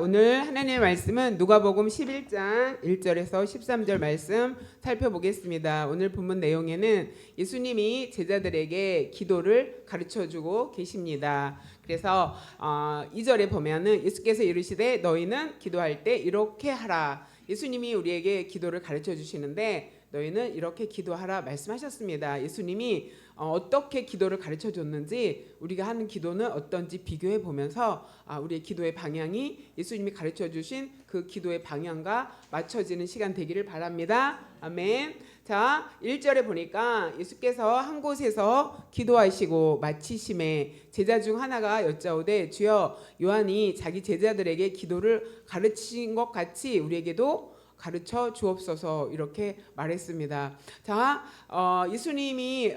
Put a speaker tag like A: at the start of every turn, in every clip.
A: 오늘 하나님의 말씀은 누가복음 11장 1절에서 13절 말씀 살펴보겠습니다. 오늘 본문 내용에는 예수님이 제자들에게 기도를 가르쳐주고 계십니다. 그래서 2절에 보면은 예수께서 이르시되 너희는 기도할 때 이렇게 하라. 예수님이 우리에게 기도를 가르쳐 주시는데 너희는 이렇게 기도하라 말씀하셨습니다. 예수님이 어떻게 기도를 가르쳐 줬는지 우리가 하는 기도는 어떤지 비교해 보면서 우리의 기도의 방향이 예수님이 가르쳐 주신 그 기도의 방향과 맞춰지는 시간 되기를 바랍니다. 아멘. 자, 1절에 보니까 예수께서 한 곳에서 기도하시고 마치심에 제자 중 하나가 여짜오되 주여 요한이 자기 제자들에게 기도를 가르친 것 같이 우리에게도 가르쳐 주옵소서 이렇게 말했습니다. 자, 예수님이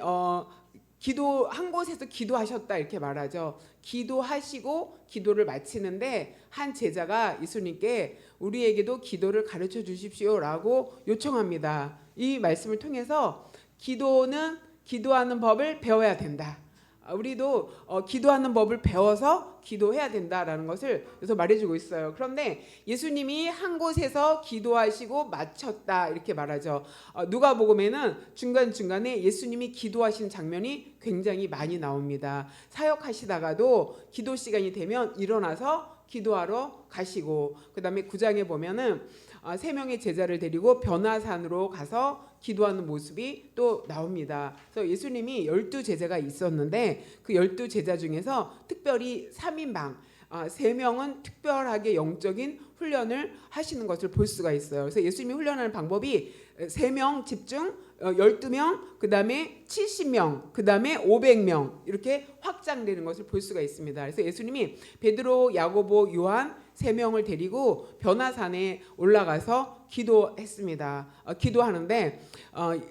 A: 기도 한 곳에서 기도하셨다 이렇게 말하죠. 기도하시고 기도를 마치는데 한 제자가 예수님께 우리에게도 기도를 가르쳐 주십시오라고 요청합니다. 이 말씀을 통해서 기도는 기도하는 법을 배워야 된다. 우리도 기도하는 법을 배워서 기도해야 된다라는 것을 여기서 말해주고 있어요. 그런데 예수님이 한 곳에서 기도하시고 마쳤다 이렇게 말하죠. 누가복음에는 중간중간에 예수님이 기도하신 장면이 굉장히 많이 나옵니다. 사역하시다가도 기도 시간이 되면 일어나서 기도하러 가시고, 그 다음에 9장에 보면은 3명의 제자를 데리고 변화산으로 가서 기도하는 모습이 또 나옵니다. 그래서 예수님이 12제자가 있었는데 그 12제자 중에서 특별히 3인방 3명은 특별하게 영적인 훈련을 하시는 것을 볼 수가 있어요. 그래서 예수님이 훈련하는 방법이 3명 집중, 12명, 그 다음에 70명, 그 다음에 500명 이렇게 확장되는 것을 볼 수가 있습니다. 그래서 예수님이 베드로, 야고보, 요한 3명을 데리고 변화산에 올라가서 기도했습니다. 기도하는데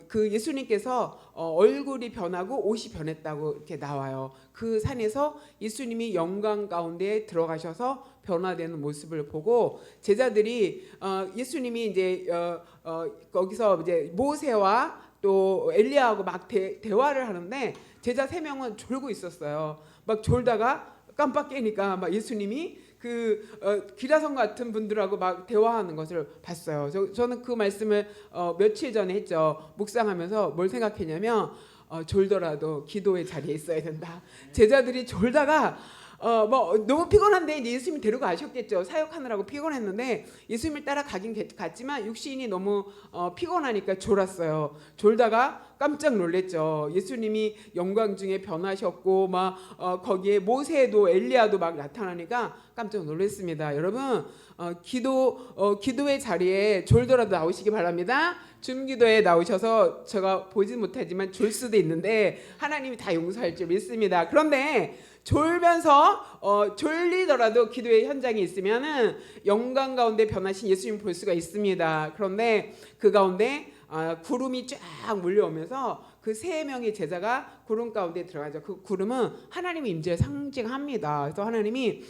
A: 그 예수님께서 얼굴이 변하고 옷이 변했다고 이렇게 나와요. 그 산에서 예수님이 영광 가운데 들어가셔서 변화되는 모습을 보고 제자들이 예수님이 이제 거기서 이제 모세와 또 엘리야하고 막 대화를 하는데 제자 3명은 졸고 있었어요. 막 졸다가 깜빡 깨니까 막 예수님이 그 기라성 같은 분들하고 막 대화하는 것을 봤어요. 저는 그 말씀을 며칠 전에 했죠. 묵상하면서 뭘 생각했냐면 졸더라도 기도의 자리에 있어야 된다. 제자들이 졸다가 뭐 너무 피곤한데 이제 예수님이 데려가셨겠죠. 사역하느라고 피곤했는데 예수님을 따라 가긴 갔지만 육신이 너무 피곤하니까 졸았어요. 졸다가 깜짝 놀랐죠. 예수님이 영광 중에 변하셨고 막 거기에 모세도 엘리야도 막 나타나니까 깜짝 놀랐습니다. 여러분 기도의 자리에 졸더라도 나오시기 바랍니다. 줌기도에 나오셔서 제가 보지 못하지만 졸 수도 있는데 하나님이 다 용서할 줄 믿습니다. 그런데 졸면서 졸리더라도 기도의 현장에 있으면은 영광 가운데 변하신 예수님 볼 수가 있습니다. 그런데 그 가운데 구름이 쫙 몰려오면서 그 3명의 제자가 구름 가운데 들어가죠. 그 구름은 하나님의 임재를 상징합니다. 그래서 하나님이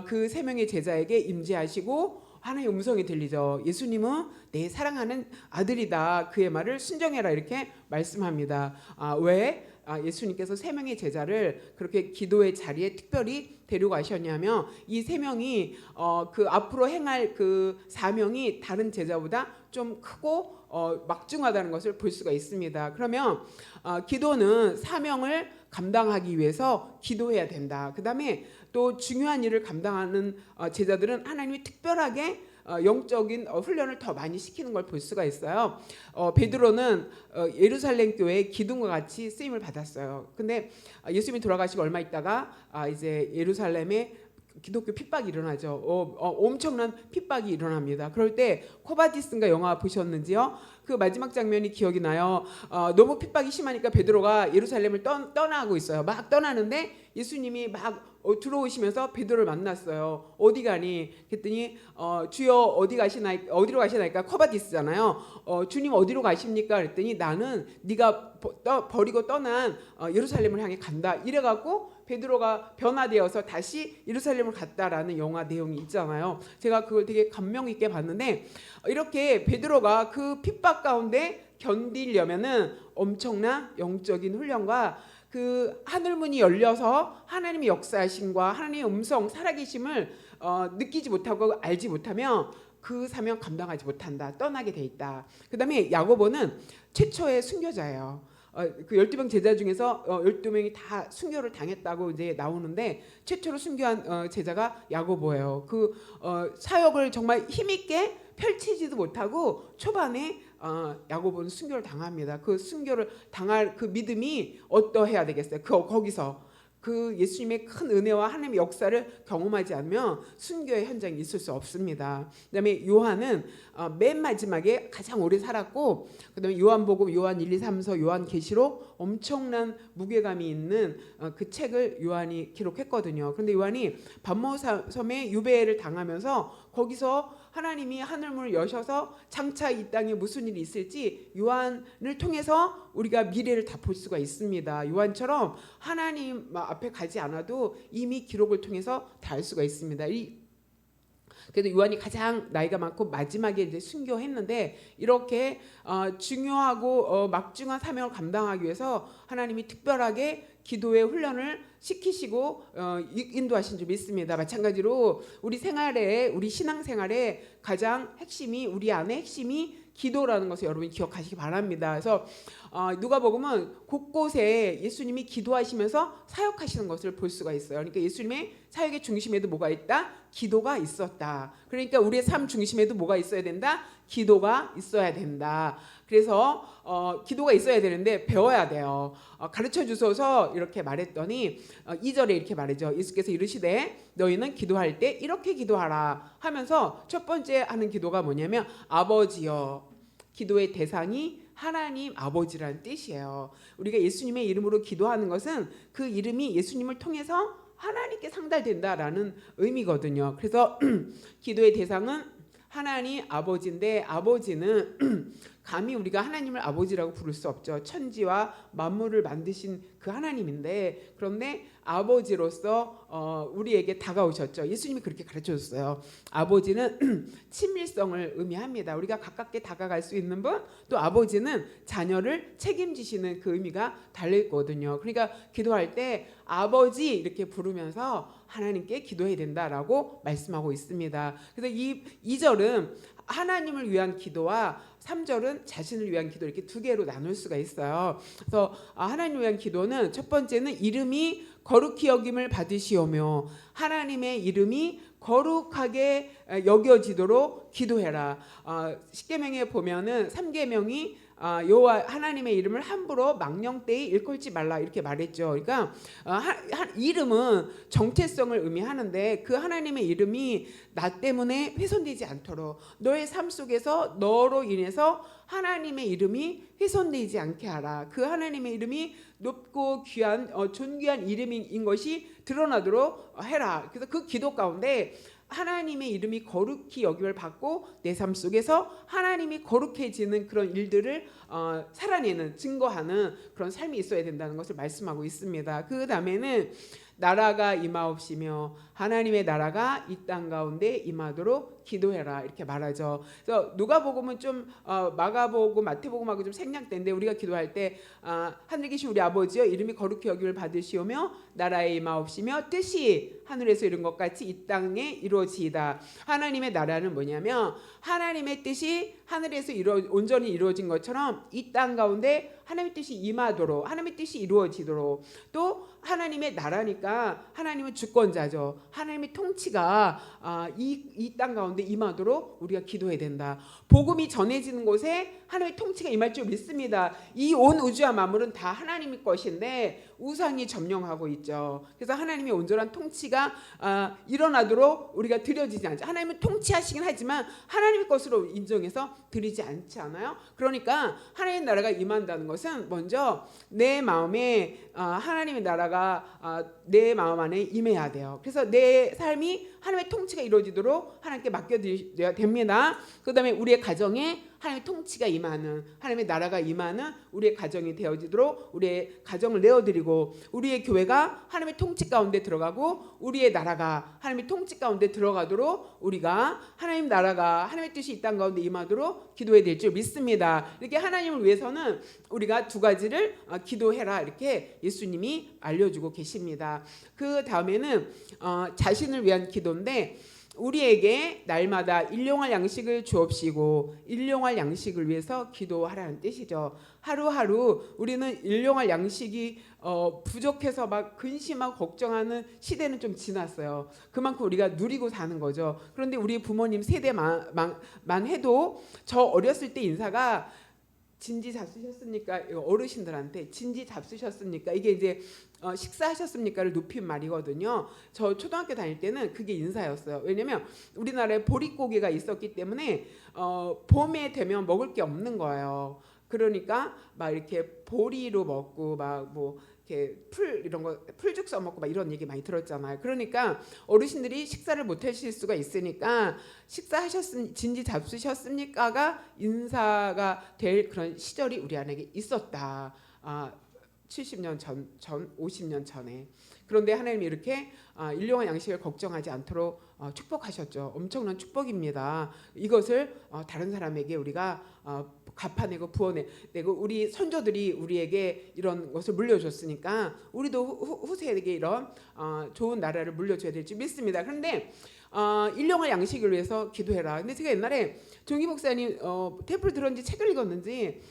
A: 그 3명의 제자에게 임재하시고 하나님의 음성이 들리죠. 예수님은 내 사랑하는 아들이다. 그의 말을 순종해라 이렇게 말씀합니다. 왜? 예수님께서 3명의 제자를 그렇게 기도의 자리에 특별히 데려가셨냐면 이 3명이 그 앞으로 행할 그 사명이 다른 제자보다 좀 크고 막중하다는 것을 볼 수가 있습니다. 그러면 기도는 사명을 감당하기 위해서 기도해야 된다. 그 다음에 또 중요한 일을 감당하는 제자들은 하나님이 특별하게 영적인 훈련을 더 많이 시키는 걸 볼 수가 있어요. 베드로는 예루살렘 교회의 기둥과 같이 쓰임을 받았어요. 근데 예수님이 돌아가시고 얼마 있다가 이제 예루살렘에 기독교 핍박이 일어나죠. 엄청난 핍박이 일어납니다. 그럴 때 코바디스인가 영화 보셨는지요? 그 마지막 장면이 기억이 나요. 너무 핍박이 심하니까 베드로가 예루살렘을 떠나고 있어요. 막 떠나는데 예수님이 막 들어오시면서 베드로를 만났어요. 어디 가니? 그랬더니 주여 어디로 가시나이까? 코바디스잖아요. 주님 어디로 가십니까? 그랬더니 나는 네가 버리고 떠난 예루살렘을 향해 간다. 이래갖고 베드로가 변화되어서 다시 예루살렘을 갔다라는 영화 내용이 있잖아요. 제가 그걸 되게 감명 있게 봤는데 이렇게 베드로가 그 핍박 가운데 견디려면은 엄청난 영적인 훈련과 그 하늘문이 열려서 하나님의 역사하심과 하나님의 음성 살아계심을 느끼지 못하고 알지 못하면 그 사명 감당하지 못한다. 떠나게 돼 있다. 그다음에 야고보는 최초의 순교자예요. 그 12명 제자 중에서 12명이 다 순교를 당했다고 이제 나오는데 최초로 순교한 제자가 야고보예요. 그 사역을 정말 힘있게 펼치지도 못하고 초반에 야고보는 순교를 당합니다. 그 순교를 당할 그 믿음이 어떠해야 되겠어요? 거기서 그 예수님의 큰 은혜와 하나님의 역사를 경험하지 않으면 순교의 현장에 있을 수 없습니다. 그다음에 요한은 맨 마지막에 가장 오래 살았고, 그다음에 요한복음, 요한 1, 2, 3서, 요한계시록 엄청난 무게감이 있는 그 책을 요한이 기록했거든요. 그런데 요한이 반모섬에 유배를 당하면서 거기서 하나님이 하늘문을 여셔서 장차 이 땅에 무슨 일이 있을지 요한을 통해서 우리가 미래를 다 볼 수가 있습니다. 요한처럼 하나님 앞에 가지 않아도 이미 기록을 통해서 다 알 수가 있습니다. 그래도 요한이 가장 나이가 많고 마지막에 이제 순교했는데 이렇게 중요하고 막중한 사명을 감당하기 위해서 하나님이 특별하게 기도의 훈련을 시키시고 인도하신 줄 믿습니다. 마찬가지로 우리 생활에, 우리 신앙생활에 가장 핵심이, 우리 안에 핵심이 기도라는 것을 여러분이 기억하시기 바랍니다. 그래서 누가복음은 곳곳에 예수님이 기도하시면서 사역하시는 것을 볼 수가 있어요. 그러니까 예수님의 사역의 중심에도 뭐가 있다? 기도가 있었다. 그러니까 우리의 삶 중심에도 뭐가 있어야 된다? 기도가 있어야 된다. 그래서 기도가 있어야 되는데 배워야 돼요. 가르쳐 주소서 이렇게 말했더니 2절에 이렇게 말하죠. 예수께서 이르시되 너희는 기도할 때 이렇게 기도하라 하면서 첫 번째 하는 기도가 뭐냐면 아버지여. 기도의 대상이 하나님 아버지라는 뜻이에요. 우리가 예수님의 이름으로 기도하는 것은 그 이름이 예수님을 통해서 하나님께 상달된다라는 의미거든요. 그래서 기도의 대상은 하나님 아버지인데 아버지는 감히 우리가 하나님을 아버지라고 부를 수 없죠. 천지와 만물을 만드신 그 하나님인데, 그런데 아버지로서 우리에게 다가오셨죠. 예수님이 그렇게 가르쳐줬어요. 아버지는 친밀성을 의미합니다. 우리가 가깝게 다가갈 수 있는 분, 또 아버지는 자녀를 책임지시는 그 의미가 달려있거든요. 그러니까 기도할 때 아버지 이렇게 부르면서 하나님께 기도해야 된다라고 말씀하고 있습니다. 그래서 이 2절은 하나님을 위한 기도와 3절은 자신을 위한 기도, 이렇게 두 개로 나눌 수가 있어요. 그래서 하나님을 위한 기도는 첫 번째는 이름이 거룩히 여김을 받으시오며 하나님의 이름이 거룩하게 여겨지도록 기도해라. 십계명에 보면은 3계명이 여호와 하나님의 이름을 함부로 망령되이 일컬지 말라 이렇게 말했죠. 그러니까 이름은 정체성을 의미하는데 그 하나님의 이름이 나 때문에 훼손되지 않도록 너의 삶 속에서 너로 인해서 하나님의 이름이 훼손되지 않게 하라. 그 하나님의 이름이 높고 귀한 존귀한 이름인 것이 드러나도록 해라. 그래서 그 기도 가운데 하나님의 이름이 거룩히 여김을 받고 내 삶 속에서 하나님이 거룩해지는 그런 일들을 살아내는, 증거하는 그런 삶이 있어야 된다는 것을 말씀하고 있습니다. 그 다음에는 나라가 임하옵시며 하나님의 나라가 이 땅 가운데 임하도록 기도해라 이렇게 말하죠. 그래서 누가복음은 좀 마가복음, 마태복음하고 좀 생략된데 우리가 기도할 때 하늘에 계신 우리 아버지여 이름이 거룩히 여김을 받으시오며 나라에 임하옵시며 뜻이 하늘에서 이룬 것 같이 이 땅에 이루어지이다. 하나님의 나라는 뭐냐면 하나님의 뜻이 하늘에서 온전히 이루어진 것처럼 이 땅 가운데 하나님의 뜻이 임하도록, 하나님의 뜻이 이루어지도록, 또 하나님의 나라니까 하나님은 주권자죠. 하나님의 통치가 이 땅 가운데 임하도록 우리가 기도해야 된다. 복음이 전해지는 곳에 하나님의 통치가 임할 줄 믿습니다. 이 온 우주와 만물은 다 하나님의 것인데 우상이 점령하고 있죠. 그래서 하나님의 온전한 통치가 일어나도록 우리가 드려지지 않죠. 하나님은 통치하시긴 하지만 하나님의 것으로 인정해서 드리지 않지 않아요? 그러니까 하나님의 나라가 임한다는 것은 먼저 내 마음에 하나님의 나라가 내 마음 안에 임해야 돼요. 그래서 내 삶이 하나님의 통치가 이루어지도록 하나님께 맡겨드려야 됩니다. 그 다음에 우리의 가정에 하나님의 통치가 임하는, 하나님의 나라가 임하는 우리의 가정이 되어지도록 우리의 가정을 내어드리고, 우리의 교회가 하나님의 통치 가운데 들어가고 우리의 나라가 하나님의 통치 가운데 들어가도록 우리가 하나님 나라가 하나님의 뜻이 이 땅 가운데 임하도록 기도해야 될 줄 믿습니다. 이렇게 하나님을 위해서는 우리가 두 가지를 기도해라 이렇게 예수님이 알려주고 계십니다. 그 다음에는 자신을 위한 기도인데, 우리에게 날마다 일용할 양식을 주옵시고, 일용할 양식을 위해서 기도하라는 뜻이죠. 하루하루 우리는 일용할 양식이 부족해서 막 근심하고 걱정하는 시대는 좀 지났어요. 그만큼 우리가 누리고 사는 거죠. 그런데 우리 부모님 세대만 해도 저 어렸을 때 인사가 진지 잡수셨습니까? 어르신들한테 진지 잡수셨습니까? 이게 이제 식사하셨습니까를 높인 말이거든요. 저 초등학교 다닐 때는 그게 인사였어요. 왜냐면 우리나라에 보릿고개가 있었기 때문에 봄에 되면 먹을 게 없는 거예요. 그러니까 막 이렇게 보리로 먹고 막 뭐 이렇게 풀 이런 거 풀죽 써 먹고 막 이런 얘기 많이 들었잖아요. 그러니까 어르신들이 식사를 못 하실 수가 있으니까 진지 잡수셨습니까가 인사가 될 그런 시절이 우리 안에 있었다. 70년 전 50년 전에. 그런데 하나님이 이렇게 일용할 양식을 걱정하지 않도록 축복하셨죠. 엄청난 축복입니다. 이것을 다른 사람에게 우리가 갚아내고 부어내고, 우리 선조들이 우리에게 이런 것을 물려줬으니까 우리도 후세에게 이런 좋은 나라를 물려줘야 될 줄 믿습니다. 그런데 일용할 양식을 위해서 기도해라. 근데 제가 옛날에 종기 목사님 템플 들었는지 책을 읽었는지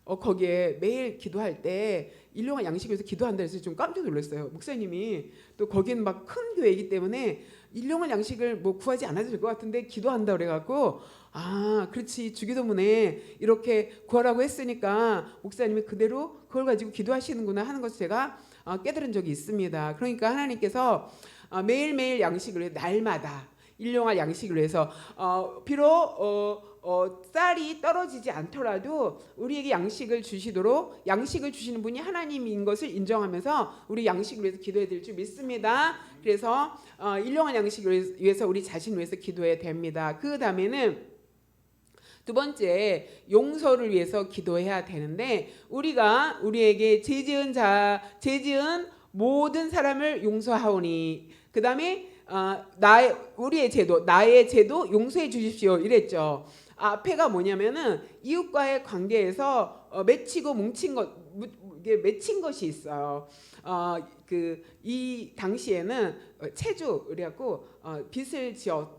A: 거기에 매일 기도할 때 일용할 양식을 위해서 기도한다 해서 좀 깜짝 놀랐어요. 목사님이 또 거기는 막 큰 교회이기 때문에 일용할 양식을 뭐 구하지 않아도 될 것 같은데 기도한다 그래갖고, 그렇지, 주기도문에 이렇게 구하라고 했으니까 목사님이 그대로 그걸 가지고 기도하시는구나 하는 것을 제가 깨달은 적이 있습니다. 그러니까 하나님께서 매일매일 양식을 위해 날마다 일용할 양식을 위해서 비록 쌀이 떨어지지 않더라도 우리에게 양식을 주시도록, 양식을 주시는 분이 하나님인 것을 인정하면서 우리 양식을 위해서 기도해야 될 줄 믿습니다. 그래서 일용할 양식을 위해서 우리 자신을 위해서 기도해야 됩니다. 그 다음에는 두 번째, 용서를 위해서 기도해야 되는데, 우리가 우리에게 죄지은 모든 사람을 용서하오니, 그 다음에 나의 죄도 용서해 주십시오 이랬죠. 앞에가 뭐냐면은 이웃과의 관계에서 맺히고 뭉친 것, 이게 맺힌 것이 있어요. 이 당시에는 채주, 그래갖고 빚을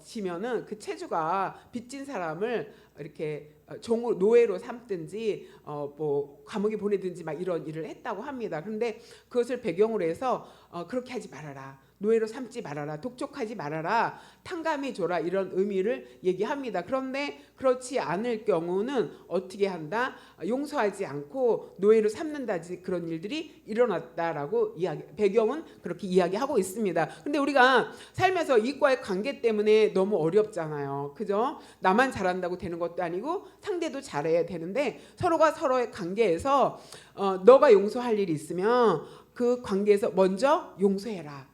A: 지면은 그 채주가 빚진 사람을 이렇게 종으로 노예로 삼든지 뭐 감옥에 보내든지 막 이런 일을 했다고 합니다. 그런데 그것을 배경으로 해서 그렇게 하지 말아라, 노예로 삼지 말아라, 독촉하지 말아라, 탕감해 줘라, 이런 의미를 얘기합니다. 그런데 그렇지 않을 경우는 어떻게 한다? 용서하지 않고 노예로 삼는다지 그런 일들이 일어났다라고 배경은 그렇게 이야기하고 있습니다. 근데 우리가 살면서 이과의 관계 때문에 너무 어렵잖아요. 그죠? 나만 잘한다고 되는 것도 아니고 상대도 잘해야 되는데, 서로가 서로의 관계에서 너가 용서할 일이 있으면 그 관계에서 먼저 용서해라.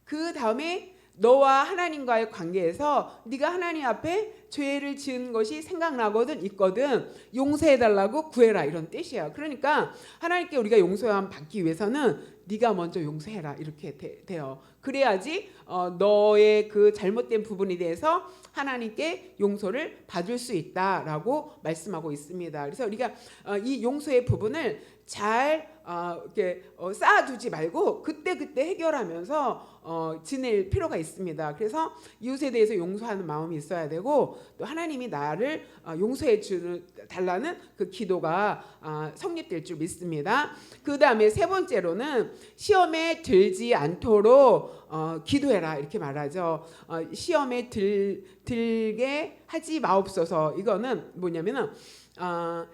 A: 그 다음에 너와 하나님과의 관계에서 네가 하나님 앞에 죄를 지은 것이 생각나거든 있거든 용서해달라고 구해라, 이런 뜻이에요. 그러니까 하나님께 우리가 용서함 받기 위해서는 네가 먼저 용서해라 이렇게 돼요. 그래야지 너의 그 잘못된 부분에 대해서 하나님께 용서를 받을 수 있다라고 말씀하고 있습니다. 그래서 우리가 이 용서의 부분을 잘 이렇게 쌓아두지 말고 그때그때 해결하면서 지낼 필요가 있습니다. 그래서 이웃에 대해서 용서하는 마음이 있어야 되고, 또 하나님이 나를 용서해 달라는 그 기도가 성립될 줄 믿습니다. 그 다음에 세 번째로는 시험에 들지 않도록 기도해라 이렇게 말하죠. 시험에 들게 하지 마옵소서. 이거는 뭐냐면은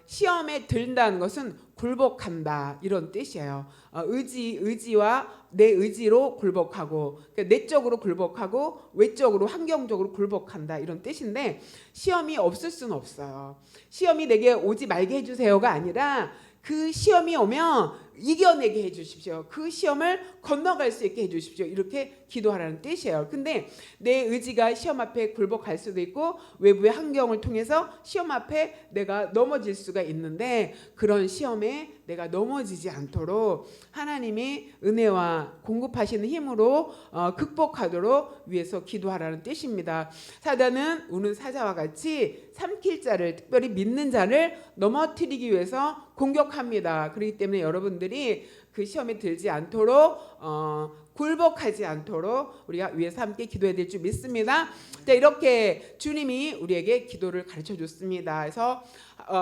A: 시험에 든다는 것은 굴복한다 이런 뜻이에요. 의지와 내 의지로 굴복하고, 그러니까 내적으로 굴복하고 외적으로 환경적으로 굴복한다 이런 뜻인데, 시험이 없을 수는 없어요. 시험이 내게 오지 말게 해주세요가 아니라 그 시험이 오면 이겨내게 해주십시오. 그 시험을 건너갈 수 있게 해주십시오. 이렇게 기도하라는 뜻이에요. 근데 내 의지가 시험 앞에 굴복할 수도 있고 외부의 환경을 통해서 시험 앞에 내가 넘어질 수가 있는데 그런 시험에 내가 넘어지지 않도록 하나님이 은혜와 공급하시는 힘으로 극복하도록 위해서 기도하라는 뜻입니다. 사단은 우는 사자와 같이 삼킬 자를, 특별히 믿는 자를 넘어뜨리기 위해서 공격합니다. 그렇기 때문에 여러분들이 그 시험에 들지 않도록 굴복하지 않도록 우리가 위해서 함께 기도해야 될 줄 믿습니다. 자, 이렇게 주님이 우리에게 기도를 가르쳐 줬습니다. 그래서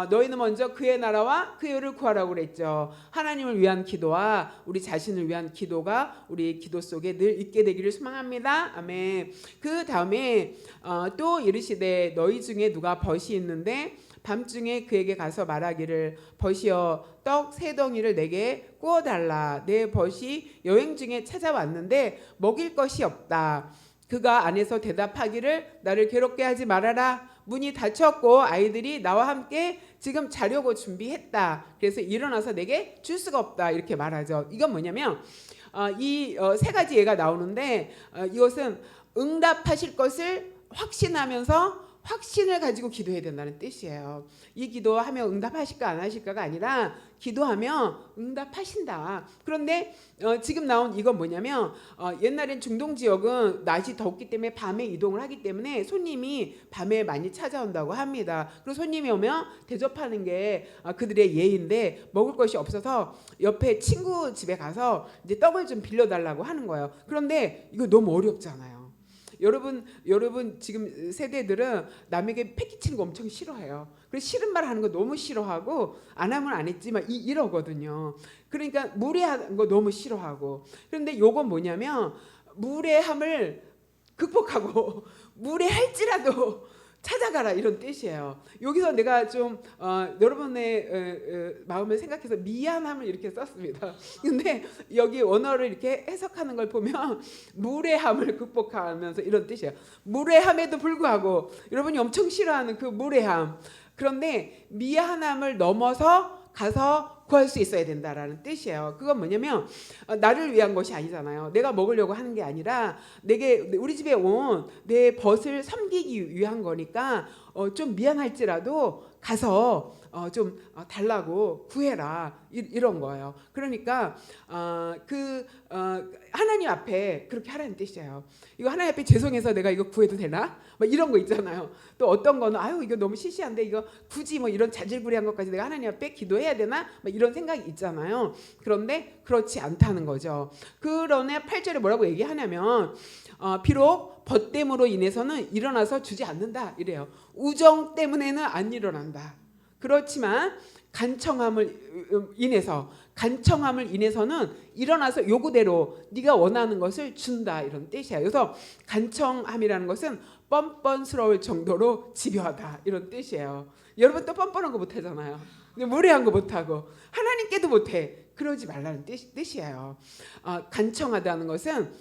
A: 너희는 먼저 그의 나라와 그의 의를 구하라고 그랬죠. 하나님을 위한 기도와 우리 자신을 위한 기도가 우리 기도 속에 늘 있게 되기를 소망합니다. 아멘. 그 다음에 또 이르시되 너희 중에 누가 벗이 있는데 밤중에 그에게 가서 말하기를 벗이여 떡 세 덩이를 내게 구워달라. 내 벗이 여행 중에 찾아왔는데 먹일 것이 없다. 그가 안에서 대답하기를 나를 괴롭게 하지 말아라. 문이 닫혔고 아이들이 나와 함께 지금 자려고 준비했다. 그래서 일어나서 내게 줄 수가 없다. 이렇게 말하죠. 이건 뭐냐면 이 세 가지 예가 나오는데 이것은 응답하실 것을 확신하면서 확신을 가지고 기도해야 된다는 뜻이에요. 이 기도하면 응답하실까 안 하실까가 아니라 기도하면 응답하신다. 그런데 지금 나온 이건 뭐냐면 옛날엔 중동 지역은 낮이 덥기 때문에 밤에 이동을 하기 때문에 손님이 밤에 많이 찾아온다고 합니다. 그리고 손님이 오면 대접하는 게 그들의 예인데 먹을 것이 없어서 옆에 친구 집에 가서 이제 떡을 좀 빌려달라고 하는 거예요. 그런데 이거 너무 어렵잖아요. 여러분 지금 세대들은 남에게 패기치는 거 엄청 싫어해요. 그래서 싫은 말 하는 거 너무 싫어하고 안 하면 안 했지만 이러거든요. 그러니까 무례한 거 너무 싫어하고. 그런데 요건 뭐냐면 무례함을 극복하고 무례할지라도 찾아가라 이런 뜻이에요. 여기서 내가 좀 여러분의 마음을 생각해서 미안함을 이렇게 썼습니다. 근데 여기 원어를 이렇게 해석하는 걸 보면 무례함을 극복하면서 이런 뜻이에요. 무례함에도 불구하고 여러분이 엄청 싫어하는 그 무례함, 그런데 미안함을 넘어서 가서 구할 수 있어야 된다라는 뜻이에요. 그건 뭐냐면 나를 위한 것이 아니잖아요. 내가 먹으려고 하는 게 아니라 내게 우리 집에 온 내 벗을 섬기기 위한 거니까 좀 미안할지라도 가서 좀 달라고 구해라 이런 거예요. 그러니까 하나님 앞에 그렇게 하라는 뜻이에요. 이거 하나님 앞에 죄송해서 내가 이거 구해도 되나? 막 이런 거 있잖아요. 또 어떤 거는 아유 이거 너무 시시한데 이거 굳이 뭐 이런 자질구레한 것까지 내가 하나님 앞에 기도해야 되나? 막 이런 생각이 있잖아요. 그런데 그렇지 않다는 거죠. 그러네 8절에 뭐라고 얘기하냐면 비록 벗됨으로 인해서는 일어나서 주지 않는다 이래요. 우정 때문에는 안 일어난다. 그렇지만 간청함을 인해서는 일어나서 요구대로 네가 원하는 것을 준다 이런 뜻이에요. 그래서 간청함이라는 것은 뻔뻔스러울 정도로 집요하다 이런 뜻이에요. 여러분 또 뻔뻔한 거 못하잖아요. 무례한 거 못하고 하나님께도 못해. 그러지 말라는 뜻이에요. 간청하다는 것은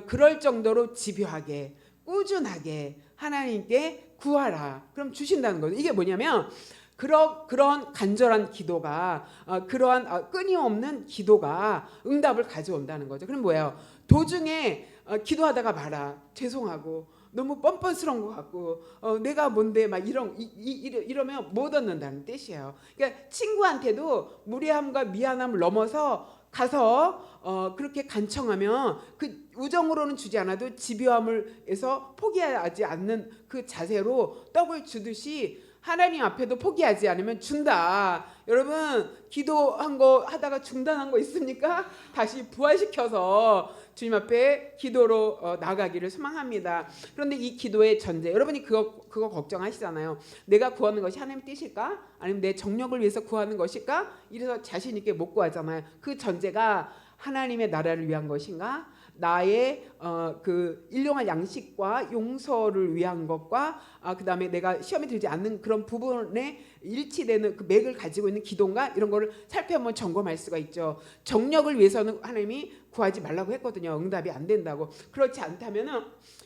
A: 그럴 정도로 집요하게 꾸준하게 하나님께 구하라. 그럼 주신다는 거죠. 이게 뭐냐면 그런 간절한 기도가 그러한 끊임없는 기도가 응답을 가져온다는 거죠. 그럼 뭐예요? 도중에 기도하다가 말아 죄송하고 너무 뻔뻔스러운 것 같고 내가 뭔데 막 이러면 못 얻는다는 뜻이에요. 그러니까 친구한테도 무례함과 미안함을 넘어서 가서 그렇게 간청하면 그 우정으로는 주지 않아도 집요함을해서 포기하지 않는 그 자세로 떡을 주듯이 하나님 앞에도 포기하지 않으면 준다. 여러분 기도한 거 하다가 중단한 거 있습니까? 다시 부활시켜서 주님 앞에 기도로 나가기를 소망합니다. 그런데 이 기도의 전제, 여러분이 그거 걱정하시잖아요. 내가 구하는 것이 하나님 뜻일까? 아니면 내 정력을 위해서 구하는 것일까? 이래서 자신 있게 못 구하잖아요. 그 전제가 하나님의 나라를 위한 것인가? 나의 그 일용할 양식과 용서를 위한 것과 그다음에 내가 시험에 들지 않는 그런 부분에 일치되는 그 맥을 가지고 있는 기도인가 이런 거를 살펴보면 점검할 수가 있죠. 정력을 위해서는 하나님이 구하지 말라고 했거든요. 응답이 안 된다고. 그렇지 않다면은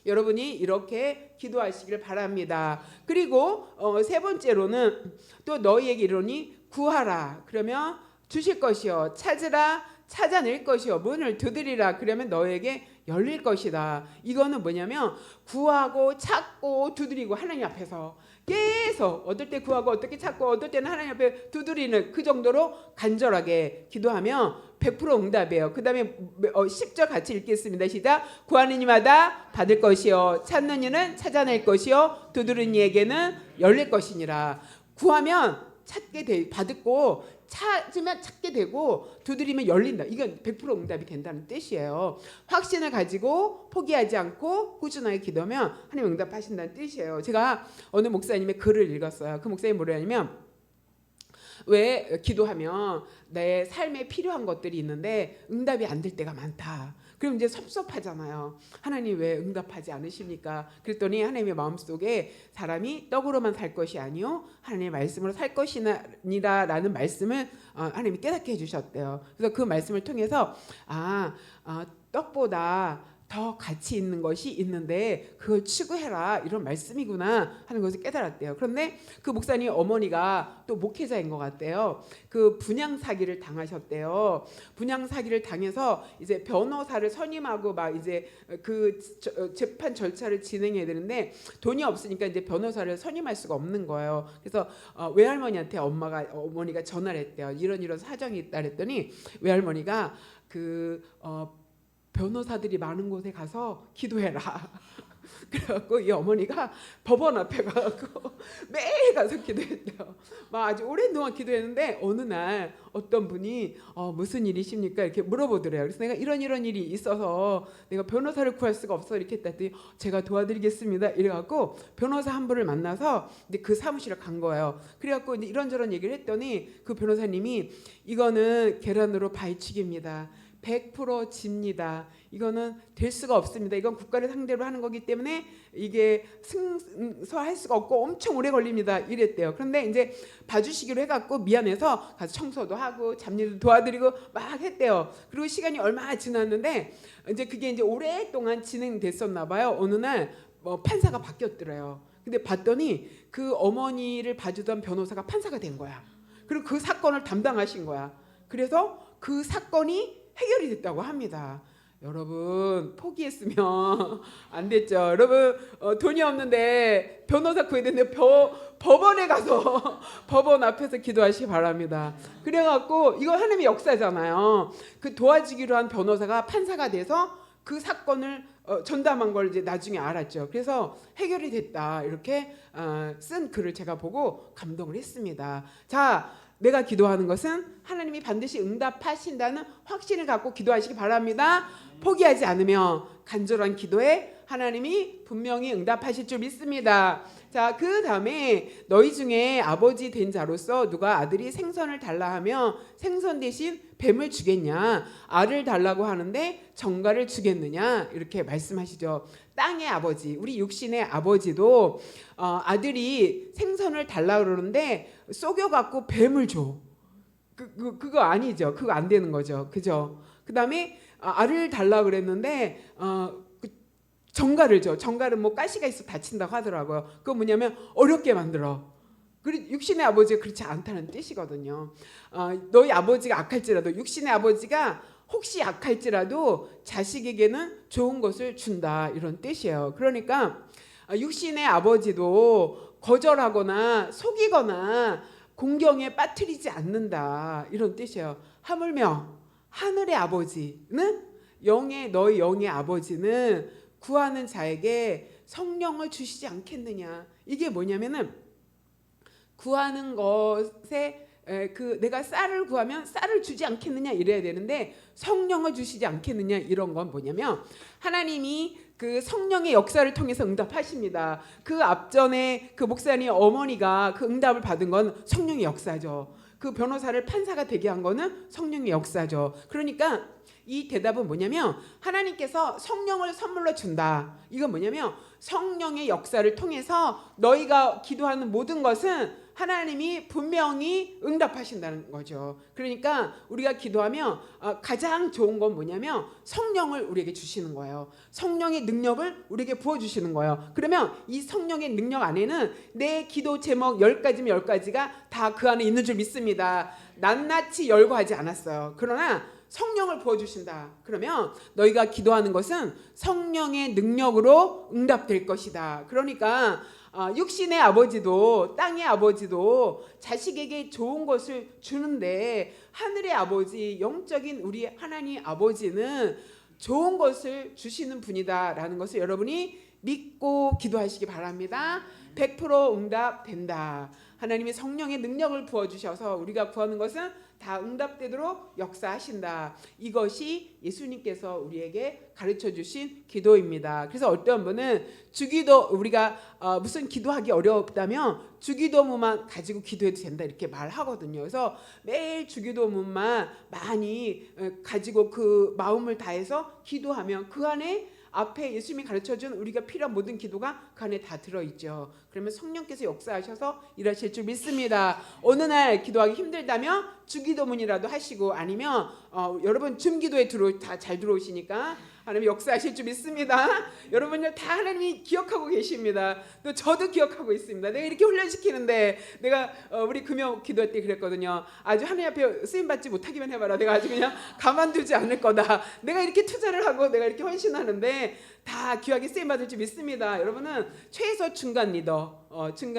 A: 여러분이 이렇게 기도하시기를 바랍니다. 그리고 세 번째로는 또 너희에게 이르노니 구하라. 그러면 주실 것이요 찾으라 찾아낼 것이요 문을 두드리라 그러면 너에게 열릴 것이다. 이거는 뭐냐면 구하고 찾고 두드리고 하나님 앞에서 계속 어떨 때 구하고 어떻게 찾고 어떨 때는 하나님 앞에 두드리는 그 정도로 간절하게 기도하면 100% 응답이에요. 그 다음에 10절 같이 읽겠습니다. 시작. 구하는 이마다 받을 것이요 찾는 이는 찾아낼 것이요 두드리는 이에게는 열릴 것이니라. 구하면 찾게 돼 받고 찾으면 찾게 되고 두드리면 열린다. 이건 100% 응답이 된다는 뜻이에요. 확신을 가지고 포기하지 않고 꾸준하게 기도하면 하나님 응답하신다는 뜻이에요. 제가 어느 목사님의 글을 읽었어요. 그 목사님이 뭐라냐면 왜 기도하면 내 삶에 필요한 것들이 있는데 응답이 안 될 때가 많다. 그럼 이제 섭섭하잖아요. 하나님 왜 응답하지 않으십니까? 그랬더니 하나님의 마음속에 사람이 떡으로만 살 것이 아니요 하나님의 말씀으로 살 것이니라라는 말씀을 하나님이 깨닫게 해주셨대요. 그래서 그 말씀을 통해서 떡보다 더 가치 있는 것이 있는데 그걸 추구해라 이런 말씀이구나 하는 것을 깨달았대요. 그런데 그 목사님 어머니가 또 목회자인 것 같대요. 그 분양 사기를 당하셨대요. 분양 사기를 당해서 이제 변호사를 선임하고 막 이제 그 재판 절차를 진행해야 되는데 돈이 없으니까 이제 변호사를 선임할 수가 없는 거예요. 그래서 외할머니한테 어머니가 전화를 했대요. 이런 사정이 있다 그랬더니 외할머니가 변호사들이 많은 곳에 가서 기도해라. 그래갖고 이 어머니가 법원 앞에 가갖고 매일 가서 기도했대요. 막 아주 오랜 동안 기도했는데 어느 날 어떤 분이 무슨 일이십니까? 이렇게 물어보더래요. 그래서 내가 이런 일이 있어서 내가 변호사를 구할 수가 없어 이렇게 했더니 제가 도와드리겠습니다. 이래갖고 변호사 한 분을 만나서 이제 그 사무실에 간 거예요. 그래갖고 이제 이런저런 얘기를 했더니 그 변호사님이 이거는 계란으로 바위치기입니다. 100% 집니다. 이거는 될 수가 없습니다. 이건 국가를 상대로 하는 거기 때문에 이게 승소할 수가 없고 엄청 오래 걸립니다. 이랬대요. 그런데 이제 봐주시기로 해갖고 미안해서 가서 청소도 하고 잡일도 도와드리고 막 했대요. 그리고 시간이 얼마 지났는데 이제 그게 이제 오랫동안 진행됐었나 봐요. 어느 날 판사가 바뀌었더래요. 근데 봤더니 그 어머니를 봐주던 변호사가 판사가 된 거야. 그리고 그 사건을 담당하신 거야. 그래서 그 사건이 해결이 됐다고 합니다. 여러분 포기했으면 안 됐죠. 여러분 돈이 없는데 변호사 구해야 되는데 법원에 가서 법원 앞에서 기도하시기 바랍니다. 그래갖고 이거 하나님의 역사잖아요. 그 도와주기로 한 변호사가 판사가 돼서 그 사건을 전담한 걸 이제 나중에 알았죠. 그래서 해결이 됐다 이렇게 쓴 글을 제가 보고 감동을 했습니다. 자, 내가 기도하는 것은 하나님이 반드시 응답하신다는 확신을 갖고 기도하시기 바랍니다. 포기하지 않으며 간절한 기도에 하나님이 분명히 응답하실 줄 믿습니다. 자, 그 다음에 너희 중에 아버지 된 자로서 누가 아들이 생선을 달라 하며 생선 대신 뱀을 주겠냐, 알을 달라고 하는데 정갈을 주겠느냐 이렇게 말씀하시죠. 땅의 아버지, 우리 육신의 아버지도 아들이 생선을 달라 그러는데 속여갖고 뱀을 줘. 그거 아니죠. 그거 안 되는 거죠. 그죠? 그 다음에 알을 달라 그랬는데 정갈을 줘. 정갈은 뭐 가시가 있어 다친다고 하더라고요. 그거 뭐냐면 어렵게 만들어. 그리고 육신의 아버지가 그렇지 않다는 뜻이거든요. 너희 아버지가 악할지라도 육신의 아버지가 혹시 약할지라도 자식에게는 좋은 것을 준다 이런 뜻이에요. 그러니까 육신의 아버지도 거절하거나 속이거나 공경에 빠뜨리지 않는다 이런 뜻이에요. 하물며 하늘의 아버지는 너희 영의 아버지는 구하는 자에게 성령을 주시지 않겠느냐. 이게 뭐냐면은 구하는 것에 내가 쌀을 구하면 쌀을 주지 않겠느냐 이래야 되는데 성령을 주시지 않겠느냐 이런 건 뭐냐면 하나님이 그 성령의 역사를 통해서 응답하십니다. 그 앞전에 그 목사님 어머니가 그 응답을 받은 건 성령의 역사죠. 그 변호사를 판사가 되게 한 거는 성령의 역사죠. 그러니까 이 대답은 뭐냐면 하나님께서 성령을 선물로 준다. 이건 뭐냐면 성령의 역사를 통해서 너희가 기도하는 모든 것은 하나님이 분명히 응답하신다는 거죠. 그러니까 우리가 기도하면 가장 좋은 건 뭐냐면 성령을 우리에게 주시는 거예요. 성령의 능력을 우리에게 부어주시는 거예요. 그러면 이 성령의 능력 안에는 내 기도 제목 10가지면 10가지가 다 그 안에 있는 줄 믿습니다. 낱낱이 열거하지 않았어요. 그러나 성령을 부어주신다. 그러면 너희가 기도하는 것은 성령의 능력으로 응답될 것이다. 그러니까 육신의 아버지도 땅의 아버지도 자식에게 좋은 것을 주는데 하늘의 아버지, 영적인 우리 하나님 아버지는 좋은 것을 주시는 분이다라는 것을 여러분이 믿고 기도하시기 바랍니다. 100% 응답된다. 하나님이 성령의 능력을 부어주셔서 우리가 구하는 것은 다 응답되도록 역사하신다. 이것이 예수님께서 우리에게 가르쳐 주신 기도입니다. 그래서 어떤 분은 주기도 우리가 무슨 기도하기 어렵다면 주기도문만 가지고 기도해도 된다 이렇게 말하거든요. 그래서 매일 주기도문만 많이 가지고 그 마음을 다해서 기도하면 그 안에 앞에 예수님이 가르쳐준 우리가 필요한 모든 기도가 그 안에 다 들어있죠. 그러면 성령께서 역사하셔서 일하실 줄 믿습니다. 어느 날 기도하기 힘들다면 주기도문이라도 하시고 아니면 여러분 줌기도에 다 잘 들어오시니까 하나님 역사하실 줄 믿습니다. 여러분들 다 하나님이 기억하고 계십니다. 또 저도 기억하고 있습니다. 내가 이렇게 훈련시키는데 내가 우리 금요 기도할 때 그랬거든요. 아주 하나님 앞에 쓰임받지 못하기만 해봐라. 내가 아주 그냥 가만두지 않을 거다. 내가 이렇게 투자를 하고 내가 이렇게 헌신하는데 다 귀하게 쓰임받을 줄 믿습니다. 여러분은 최소 중간 리더,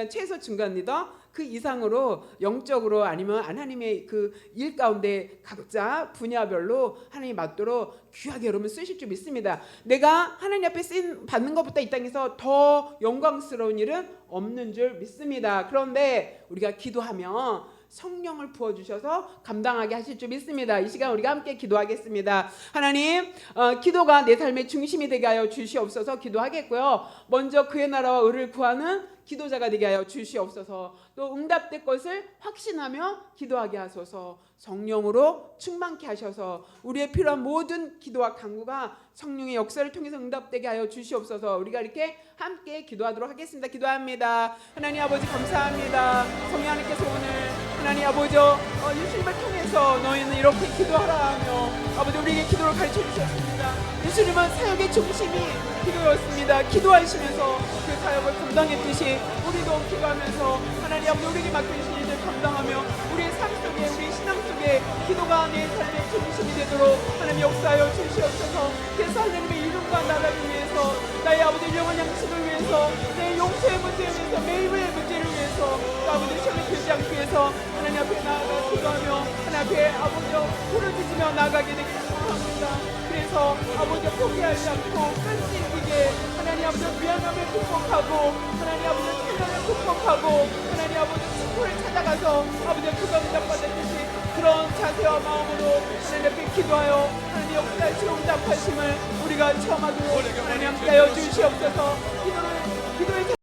A: 최소 중간 리더 그 이상으로 영적으로 아니면 하나님의 그 일 가운데 각자 분야별로 하나님 맞도록 귀하게 여러분 쓰실 줄 믿습니다. 내가 하나님 앞에 쓰임 받는 것보다 이 땅에서 더 영광스러운 일은 없는 줄 믿습니다. 그런데 우리가 기도하면 성령을 부어주셔서 감당하게 하실 줄 믿습니다. 이 시간 우리가 함께 기도하겠습니다. 하나님, 기도가 내 삶의 중심이 되게 하여 주시옵소서. 기도하겠고요. 먼저 그의 나라와 의를 구하는 기도자가 되게 하여 주시옵소서. 또 응답될 것을 확신하며 기도하게 하소서. 성령으로 충만케 하셔서 우리의 필요한 모든 기도와 간구가 성령의 역사를 통해서 응답되게 하여 주시옵소서. 우리가 이렇게 함께 기도하도록 하겠습니다. 기도합니다. 하나님 아버지 감사합니다. 성령 하나님께서 오늘 하나님 아버지 예수님을 통해서 너희는 이렇게 기도하라 하며 아버지 우리에게 기도를 가르쳐 주셨습니다. 예수님은 사역의 중심이 기도였습니다. 기도하시면서 그 사역을 감당했듯이 우리도 기도하면서 하나님 아버지 우리에게 맡겨주신 일을 감당하며 우리의 삶 속에 우리 신앙 속에 기도가 내 삶의 중심이 되도록 하나님 역사하여 주시옵소서. 그래서 하나님의 이름과 나라를 위해서 나의 아버지 영원 양식을 위해서 내 용서의 문제를 위해서 매일매일 문제를 위해서 아버지 시험에 들지 않기 위해서 하나님 앞에 나아가 기도하며 하나님 앞에 아버지 부르짖으며 나아가게 되기를 소원합니다. 그래서 아버지 포기하지 않고 끝이 이기게 하나님 아버지 미안함을 극복하고 하나님 아버지 찬란을 극복하고 하나님 아버지 친구를 찾아가서 아버지 그가 응답받았듯이 그런 자세와 마음으로 하나님 앞에 기도하여 하나님 역사하시고 응답하심을 우리가 체험하도록 하나님 함께하여 주시옵소서. 기도의